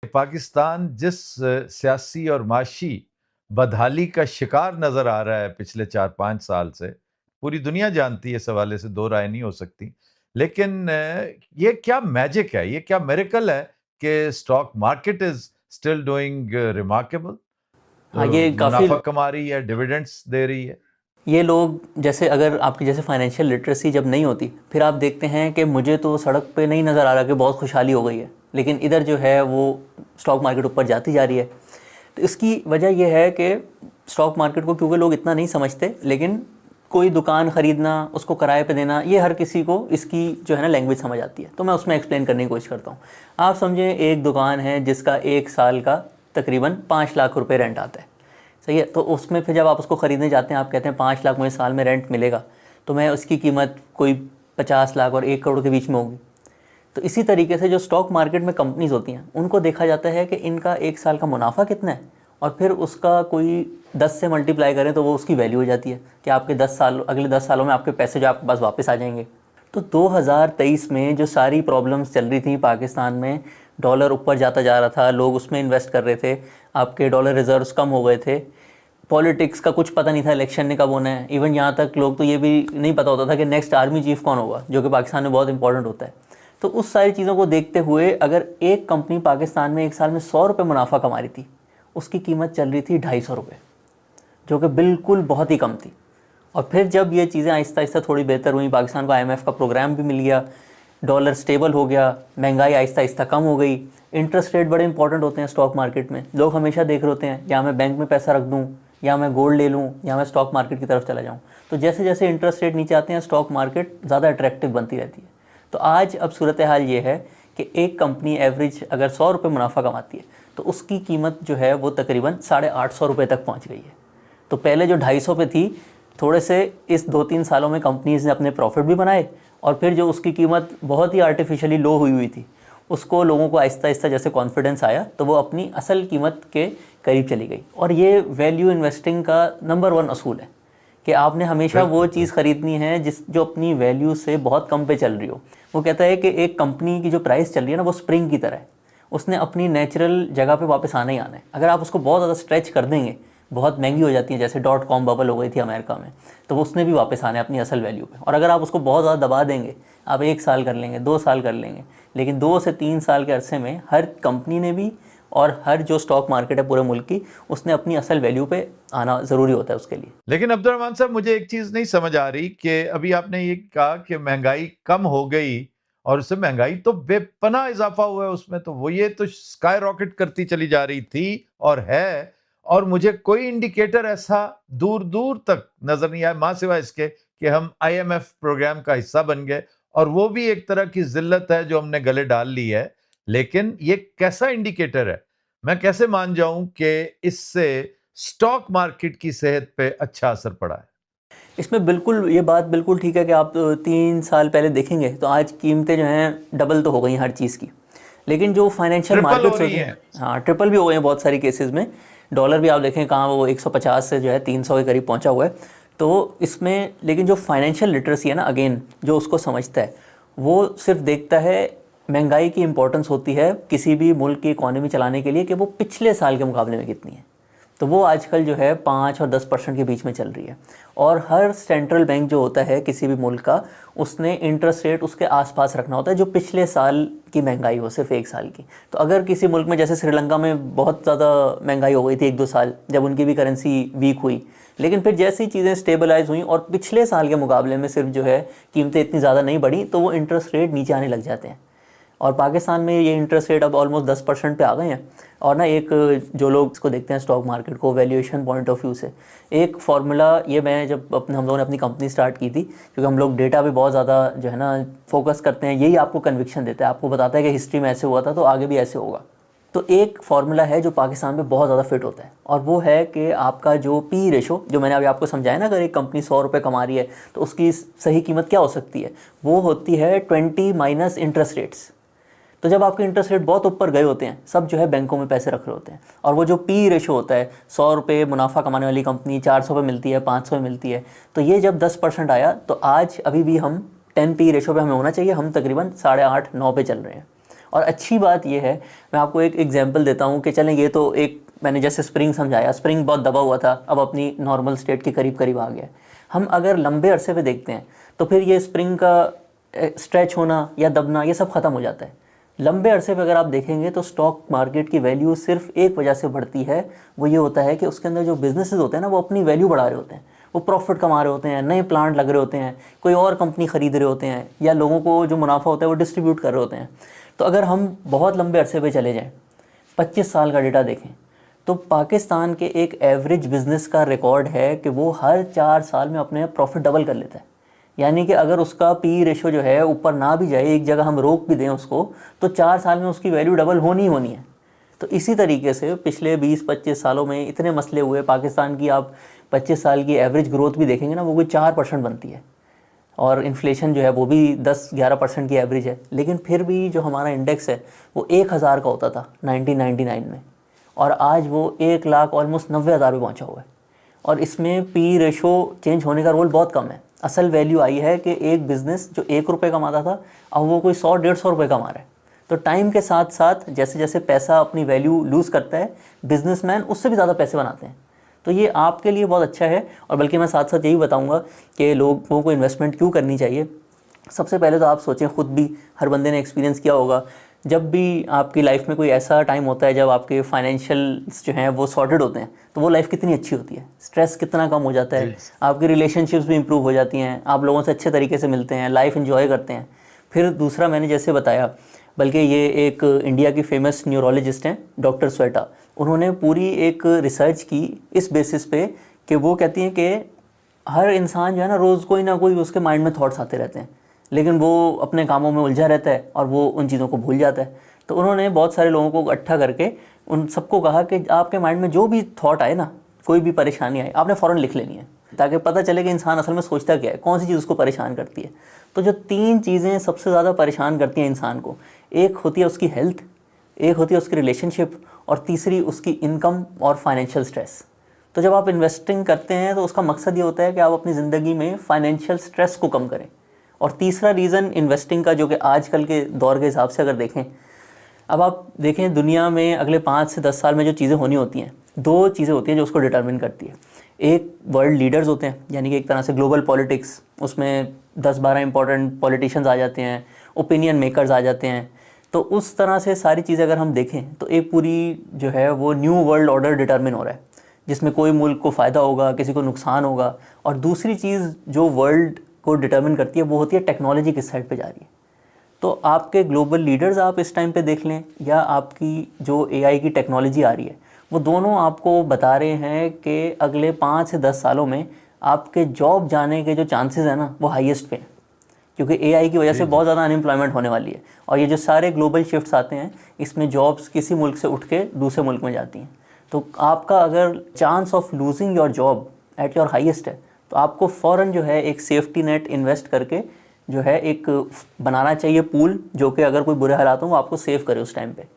पाकिस्तान जिस सियासी और माशी बदहाली का शिकार नजर आ रहा है पिछले 4-5 साल से, पूरी दुनिया जानती है, इस हवाले से दो राय नहीं हो सकती। लेकिन ये क्या मैजिक है, ये क्या मिरेकल है कि stock market is still doing remarkable, हाँ, ये काफ़ी मुनाफा कमा रही है, डिविडेंड्स दे रही है। ये लोग जैसे अगर आपकी जैसे फाइनेंशियल लिटरेसी जब नहीं होती, फिर आप देखते हैं कि मुझे तो सड़क पे नहीं नज़र आ रहा कि बहुत खुशहाली हो गई है, लेकिन इधर जो है वो स्टॉक मार्केट ऊपर जाती जा रही है। तो इसकी वजह यह है कि स्टॉक मार्केट को क्योंकि लोग इतना नहीं समझते, लेकिन कोई दुकान ख़रीदना, उसको किराए पे देना, ये हर किसी को इसकी जो है ना लैंग्वेज समझ आती है। तो मैं उसमें एक्सप्लेन करने की कोशिश करता हूँ। आप समझें एक दुकान है जिसका 1 साल का तकरीबन 5 लाख रुपए रेंट आता है, सही है। तो उसमें फिर जब आप उसको ख़रीदने जाते हैं, आप कहते हैं 5 लाख मुझे साल में रेंट मिलेगा, तो मैं उसकी कीमत कोई 50 लाख और 1 करोड़ के बीच में होगी। तो इसी तरीके से जो स्टॉक मार्केट में कंपनीज़ होती हैं, उनको देखा जाता है कि इनका 1 साल का मुनाफा कितना है, और फिर उसका कोई 10 से मल्टीप्लाई करें तो वो उसकी वैल्यू हो जाती है कि आपके 10 साल, अगले 10 सालों में आपके पैसे जो आपके पास वापस आ जाएंगे। तो 2023 में जो सारी प्रॉब्लम्स चल रही थी पाकिस्तान में, डॉलर ऊपर जाता जा रहा था, लोग उसमें इन्वेस्ट कर रहे थे, आपके डॉलर रिजर्व्स कम हो गए थे, पॉलिटिक्स का कुछ पता नहीं था, इलेक्शन ने कब होना है, इवन यहाँ तक लोग तो ये भी नहीं पता होता था कि नेक्स्ट आर्मी चीफ कौन होगा, जो कि पाकिस्तान में बहुत इंपॉर्टेंट होता है। तो उस सारी चीज़ों को देखते हुए अगर एक कंपनी पाकिस्तान में 1 साल में 100 रुपये मुनाफा कमा रही थी, उसकी कीमत चल रही थी 250 रुपये, जो कि बिल्कुल बहुत ही कम थी। और फिर जब ये चीज़ें आहिस्ता आहिस्ता थोड़ी बेहतर हुई, पाकिस्तान को IMF का प्रोग्राम भी मिल गया, डॉलर स्टेबल हो गया, महंगाई आहिस्ता आहिस्ता कम हो गई, इंटरेस्ट रेट बड़े इंपॉर्टेंट होते हैं स्टॉक मार्केट में। लोग हमेशा देख रहे होते हैं या मैं बैंक में पैसा रख दूँ, या मैं गोल्ड ले लूँ, या मैं स्टॉक मार्केट की तरफ चला जाऊँ। तो जैसे जैसे इंटरेस्ट रेट नीचे आते हैं, स्टॉक मार्केट ज़्यादा अट्रैक्टिव बनती रहती है। तो आज अब सूरत हाल ये है कि एक कंपनी एवरेज अगर 100 रुपये मुनाफा कमाती है, तो उसकी कीमत जो है वो तकरीबन 850 रुपये तक पहुँच गई है। तो पहले जो 250 पे थी, थोड़े से इस 2-3 सालों में कंपनीज ने अपने प्रॉफिट भी बनाए, और फिर जो उसकी कीमत बहुत ही आर्टिफिशियली लो हुई हुई थी, उसको लोगों को आहिस्ता आहिस्ता जैसे कॉन्फिडेंस आया, तो वो अपनी असल कीमत के करीब चली गई। और ये वैल्यू इन्वेस्टिंग का नंबर 1 असूल है कि आपने हमेशा वो बिल्कुल चीज़ ख़रीदनी है जो अपनी वैल्यू से बहुत कम पे चल रही हो। वो कहता है कि एक कंपनी की जो प्राइस चल रही है ना, वो स्प्रिंग की तरह है, उसने अपनी नेचुरल जगह पे वापस आना ही आना है। अगर आप उसको बहुत ज़्यादा स्ट्रेच कर देंगे, बहुत महंगी हो जाती है, जैसे .com बबल हो गई थी अमेरिका में, तो वो उसने भी वापस आना है अपनी असल वैल्यू पे। और अगर आप उसको बहुत ज़्यादा दबा देंगे, आप 1 साल कर लेंगे, 2 साल कर लेंगे, लेकिन 2 से 3 साल के अरसे में हर कंपनी ने भी, और हर जो स्टॉक मार्केट है पूरे मुल्क की, उसने अपनी असल वैल्यू पे आना ज़रूरी होता है उसके लिए। लेकिन अब्दुल साहब, मुझे एक चीज नहीं समझ आ रही कि अभी आपने ये कहा कि महंगाई कम हो गई, और उससे महंगाई तो बेपनाह इजाफा हुआ है उसमें, तो वो ये तो स्काई रॉकेट करती चली जा रही थी और है, और मुझे कोई इंडिकेटर ऐसा दूर दूर तक नजर नहीं आया, मां सिवाय इसके कि हम IMF प्रोग्राम का हिस्सा बन गए, और वो भी एक तरह की जिल्लत है जो हमने गले डाल ली है। लेकिन ये कैसा इंडिकेटर है, मैं कैसे मान जाऊं कि इससे स्टॉक मार्केट की सेहत पे अच्छा असर पड़ा है? इसमें बिल्कुल ये बात बिल्कुल ठीक है कि आप 3 साल पहले देखेंगे तो आज कीमतें जो हैं डबल तो हो गई हर चीज़ की, लेकिन जो फाइनेंशियल ट्रिपल हो मार्केट्स रही होते है। हैं, हाँ ट्रिपल भी हो गए हैं बहुत सारी केसेस में। डॉलर भी आप देखें कहाँ वो 150 से जो है 300 के करीब पहुंचा हुआ है। तो इसमें लेकिन जो फाइनेंशियल लिटरेसी है ना, अगेन जो उसको समझता है, वो सिर्फ देखता है महंगाई की इंपॉर्टेंस होती है किसी भी मुल्क की इकॉनमी चलाने के लिए कि वो पिछले साल के मुकाबले में कितनी है। तो वो आजकल जो है 5 और 10% के बीच में चल रही है। और हर सेंट्रल बैंक जो होता है किसी भी मुल्क का, उसने इंटरेस्ट रेट उसके आसपास रखना होता है जो पिछले साल की महंगाई हो, सिर्फ 1 साल की। तो अगर किसी मुल्क में, जैसे श्रीलंका में बहुत ज़्यादा महंगाई हो गई थी 1-2 साल, जब उनकी भी करेंसी वीक हुई, लेकिन फिर जैसी चीज़ें स्टेबलाइज हुई और पिछले साल के मुकाबले में सिर्फ जो है कीमतें इतनी ज़्यादा नहीं बढ़ी, तो वो इंटरेस्ट रेट नीचे आने लग जाते हैं। और पाकिस्तान में ये इंटरेस्ट रेट अब ऑलमोस्ट 10% पे आ गए हैं। और ना एक, जो लोग इसको देखते हैं स्टॉक मार्केट को वैल्यूएशन पॉइंट ऑफ व्यू से, एक फार्मूला, ये मैं जब हम लोगों ने अपनी कंपनी स्टार्ट की थी, क्योंकि हम लोग डेटा पे बहुत ज़्यादा जो है ना फोकस करते हैं, यही आपको कन्विक्शन देता है, आपको बताता है कि हिस्ट्री में ऐसे हुआ था तो आगे भी ऐसे होगा। तो एक फार्मूला है जो पाकिस्तान में बहुत ज़्यादा फिट होता है, और वो है कि आपका जो पी रेशो, जो मैंने अभी आपको समझाया ना, अगर एक कंपनी 100 रुपये कमा रही है तो उसकी सही कीमत क्या हो सकती है, वो होती है 20 माइनस इंटरेस्ट रेट्स। तो जब आपके इंटरेस्ट रेट बहुत ऊपर गए होते हैं, सब जो है बैंकों में पैसे रख रहे होते हैं, और वो जो पी रेशो होता है, 100 रुपये मुनाफा कमाने वाली कंपनी 400 पे मिलती है, 500 में मिलती है, तो ये जब 10% आया, तो आज अभी भी हम 10 पी रेशो पे हमें होना चाहिए, हम तकरीबन 8.5-9 पे चल रहे हैं। और अच्छी बात ये है, मैं आपको एक एग्जांपल देता हूँ कि चलें, ये तो एक मैंने जैसे स्प्रिंग समझाया, स्प्रिंग बहुत दबा हुआ था, अब अपनी नॉर्मल स्टेट के करीब करीब आ गया। हम अगर लंबे अरसे पे देखते हैं तो फिर ये स्प्रिंग का स्ट्रेच होना या दबना ये सब ख़त्म हो जाता है। लंबे अरसे पे अगर आप देखेंगे तो स्टॉक मार्केट की वैल्यू सिर्फ एक वजह से बढ़ती है, वो ये होता है कि उसके अंदर जो बिजनेसेस होते हैं ना, वो अपनी वैल्यू बढ़ा रहे होते हैं, वो प्रॉफिट कमा रहे होते हैं, नए प्लांट लग रहे होते हैं, कोई और कंपनी खरीद रहे होते हैं, या लोगों को जो मुनाफा होता है वो डिस्ट्रीब्यूट कर रहे होते हैं। तो अगर हम बहुत लंबे अरसे पे चले जाएँ, 25 साल का डेटा देखें, तो पाकिस्तान के एक एवरेज बिजनेस का रिकॉर्ड है कि वो हर 4 साल में अपने प्रॉफिट डबल कर लेता है। यानी कि अगर उसका पी रेशो जो है ऊपर ना भी जाए, एक जगह हम रोक भी दें उसको, तो 4 साल में उसकी वैल्यू डबल होनी ही होनी है। तो इसी तरीके से पिछले 20-25 सालों में इतने मसले हुए, पाकिस्तान की आप 25 साल की एवरेज ग्रोथ भी देखेंगे ना, वो कोई 4% बनती है, और इन्फ्लेशन जो है वो भी 10-11% की एवरेज है। लेकिन फिर भी जो हमारा इंडेक्स है वो 1000 का होता था 1999 में, और आज वो 1 लाख ऑलमोस्ट 90,000 पे पहुँचा हुआ है। और इसमें पी रेशो चेंज होने का रोल बहुत कम है। असल वैल्यू आई है कि एक बिज़नेस जो 1 रुपये कमाता था, अब वो कोई 100-150 रुपये कमा रहा है। तो टाइम के साथ साथ जैसे जैसे पैसा अपनी वैल्यू लूज़ करता है, बिजनेसमैन उससे भी ज़्यादा पैसे बनाते हैं। तो ये आपके लिए बहुत अच्छा है। और बल्कि मैं साथ साथ यही बताऊंगा कि लोगों को इन्वेस्टमेंट क्यों करनी चाहिए। सबसे पहले तो आप सोचें, ख़ुद भी हर बंदे ने एक्सपीरियंस किया होगा, जब भी आपकी लाइफ में कोई ऐसा टाइम होता है जब आपके फाइनेंशियल्स जो हैं वो सॉर्टेड होते हैं, तो वो लाइफ कितनी अच्छी होती है, स्ट्रेस कितना कम हो जाता है, आपकी रिलेशनशिप्स भी इंप्रूव हो जाती हैं, आप लोगों से अच्छे तरीके से मिलते हैं, लाइफ एंजॉय करते हैं। फिर दूसरा, मैंने जैसे बताया, बल्कि ये एक इंडिया की फेमस न्यूरोलॉजिस्ट हैं डॉक्टर स्वेटा, उन्होंने पूरी एक रिसर्च की इस बेसिस पे कि वो कहती हैं कि हर इंसान जो है ना, रोज़ कोई ना कोई उसके माइंड में थॉट्स आते रहते हैं, लेकिन वो अपने कामों में उलझा रहता है और वो उन चीज़ों को भूल जाता है। तो उन्होंने बहुत सारे लोगों को इकट्ठा करके उन सबको कहा कि आपके माइंड में जो भी थॉट आए ना, कोई भी परेशानी आए, आपने फ़ौरन लिख लेनी है, ताकि पता चले कि इंसान असल में सोचता क्या है, कौन सी चीज़ उसको परेशान करती है। तो जो 3 चीज़ें सबसे ज़्यादा परेशान करती हैं इंसान को, एक होती है उसकी हेल्थ, एक होती है उसकी रिलेशनशिप, और तीसरी उसकी इनकम और फाइनेंशियल स्ट्रेस। तो जब आप इन्वेस्टिंग करते हैं तो उसका मकसद ये होता है कि आप अपनी ज़िंदगी में फाइनेंशियल स्ट्रेस को कम करें। और तीसरा रीज़न इन्वेस्टिंग का, जो कि आजकल के दौर के हिसाब से अगर देखें, अब आप देखें दुनिया में अगले 5 से 10 साल में जो चीज़ें होनी होती हैं, 2 चीज़ें होती हैं जो उसको डिटरमिन करती है। एक वर्ल्ड लीडर्स होते हैं, यानी कि एक तरह से ग्लोबल पॉलिटिक्स, उसमें 10-12 इंपॉर्टेंट पॉलिटिशियंस आ जाते हैं, ओपिनियन मेकर्स आ जाते हैं। तो उस तरह से सारी चीज़ें अगर हम देखें तो एक पूरी जो है वो न्यू वर्ल्ड ऑर्डर डिटरमिन हो रहा है, जिसमें कोई मुल्क को फ़ायदा होगा, किसी को नुकसान होगा। और दूसरी चीज़ जो वर्ल्ड को डिटरमिन करती है वो होती है टेक्नोलॉजी किस साइड पे जा रही है। तो आपके ग्लोबल लीडर्स आप इस टाइम पे देख लें, या आपकी जो एआई की टेक्नोलॉजी आ रही है, वो दोनों आपको बता रहे हैं कि अगले 5 से 10 सालों में आपके जॉब जाने के जो चांसेस हैं ना, वो हाईएस्ट पे हैं, क्योंकि एआई की वजह से बहुत ज़्यादा अनएम्प्लॉयमेंट होने वाली है। और ये जो सारे ग्लोबल शिफ्ट्स आते हैं, इसमें जॉब्स किसी मुल्क से उठ के दूसरे मुल्क में जाती हैं। तो आपका अगर chance of losing your job at your highest है, तो आपको फ़ौरन जो है एक सेफ्टी नेट इन्वेस्ट करके जो है एक बनाना चाहिए पूल, जो कि अगर कोई बुरे हालात हो वो आपको सेव करे उस टाइम पे।